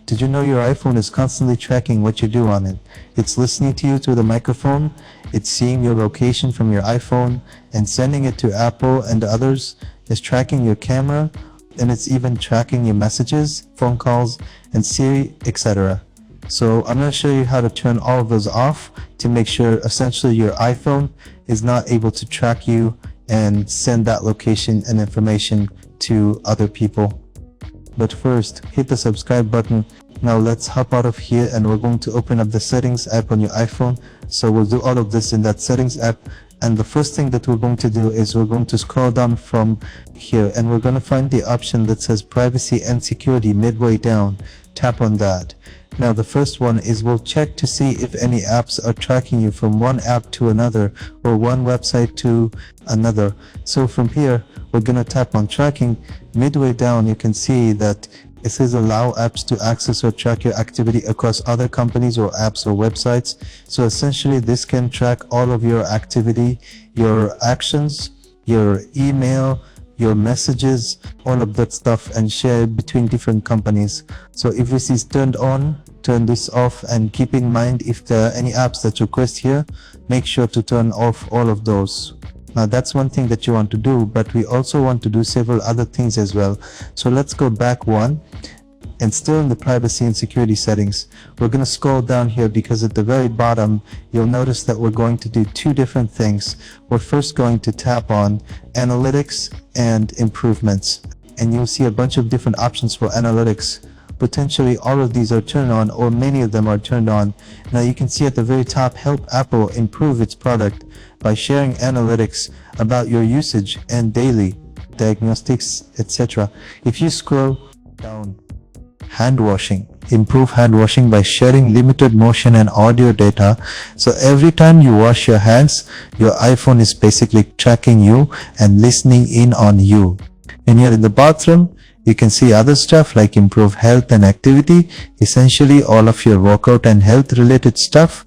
Did you know your iPhone is constantly tracking what you do on it? It's listening to you through the microphone, it's seeing your location from your iPhone and sending it to Apple and others, it's tracking your camera, and it's even tracking your messages, phone calls, and Siri, etc. So I'm going to show you how to turn all of those off to make sure essentially your iPhone is not able to track you and send that location and information to other people. But first, hit the subscribe button. Now let's hop out of here and we're going to open up the settings app on your iPhone. So we'll do all of this in that settings app. And the first thing that we're going to do is we're going to scroll down from here and we're going to find the option that says privacy and security midway down. Tap on that. Now the first one is we'll check to see if any apps are tracking you from one app to another or one website to another. So from here, we're going to tap on tracking. Midway down, you can see that it says allow apps to access or track your activity across other companies or apps or websites. So essentially this can track all of your activity, your actions, your email, your messages, all of that stuff, and share it between different companies. So if this is turned on, turn this off, and keep in mind if there are any apps that request here, make sure to turn off all of those. Now that's one thing that you want to do, but we also want to do several other things as well. So let's go back one, and still in the privacy and security settings, we're going to scroll down here because at the very bottom, you'll notice that we're going to do two different things. We're first going to tap on analytics and improvements, and you'll see a bunch of different options for analytics. Potentially all of these are turned on, or many of them are turned on. Now you can see at the very top, help Apple improve its product by sharing analytics about your usage and daily diagnostics, etc. If you scroll down, hand washing, improve hand washing by sharing limited motion and audio data. So every time you wash your hands, your iPhone is basically tracking you and listening in on you. When you're in the bathroom, you can see other stuff like improve health and activity, essentially all of your workout and health related stuff,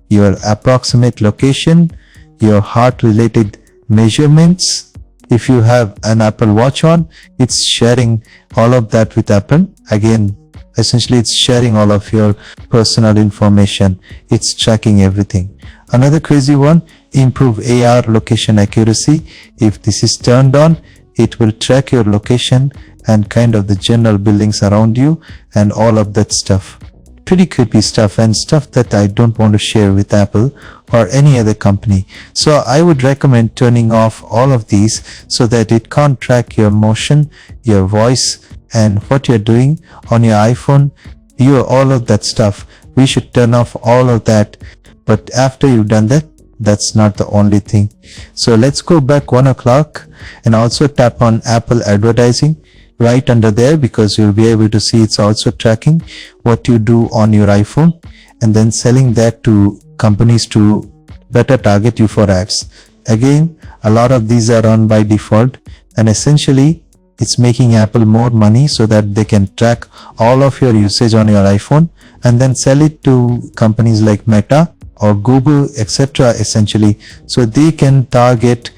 your approximate location, your heart related measurements. If you have an Apple Watch on, it's sharing all of that with Apple. Again, essentially it's sharing all of your personal information. It's tracking everything. Another crazy one, improve AR location accuracy. If this is turned on, it will track your location and kind of the general buildings around you and all of that stuff. Pretty creepy stuff, and stuff that I don't want to share with Apple or any other company. So I would recommend turning off all of these so that it can't track your motion, your voice, and what you're doing on your iPhone. All of that stuff. We should turn off all of that. But after you've done that, that's not the only thing. So let's go back 1 o'clock and also tap on Apple advertising right under there, because you'll be able to see it's also tracking what you do on your iPhone and then selling that to companies to better target you for ads. Again, a lot of these are on by default, and essentially it's making Apple more money so that they can track all of your usage on your iPhone and then sell it to companies like Meta or Google, etc. essentially, so they can target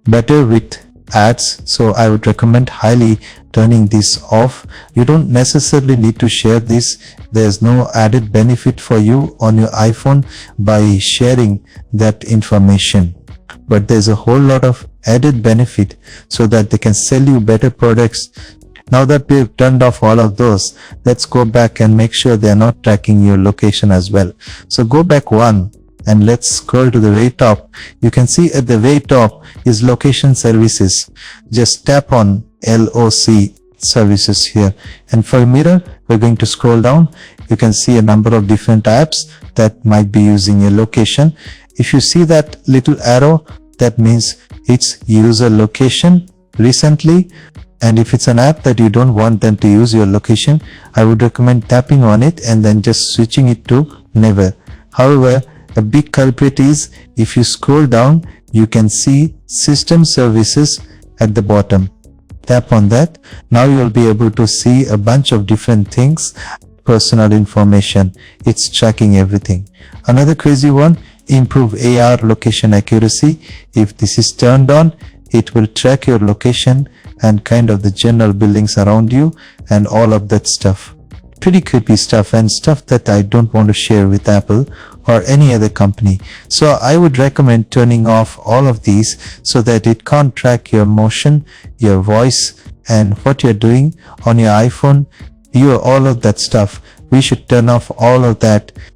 better with ads. So I would recommend highly turning this off. You don't necessarily need to share this. There's no added benefit for you on your iPhone by sharing that information, but there's a whole lot of added benefit so that they can sell you better products. Now that we've turned off all of those, let's go back and make sure they're not tracking your location as well. So go back one and let's scroll to the very top. You can see at the very top is location services. Just tap on LOC services here, and for mirror we're going to scroll down. You can see a number of different apps that might be using your location. If you see that little arrow, that means it's user location recently, and if it's an app that you don't want them to use your location, I would recommend tapping on it and then just switching it to never. However, a big culprit is if you scroll down, you can see system services at the bottom. Tap on that. Now you'll be able to see a bunch of different things, personal information. It's tracking everything. Another crazy one, improve AR location accuracy. If this is turned on, it will track your location and kind of the general buildings around you and all of that stuff. pretty creepy stuff and stuff that I don't want to share with Apple or any other company. So I would recommend turning off all of these so that it can't track your motion, your voice, and what you're doing on your iPhone. All of that stuff. We should turn off all of that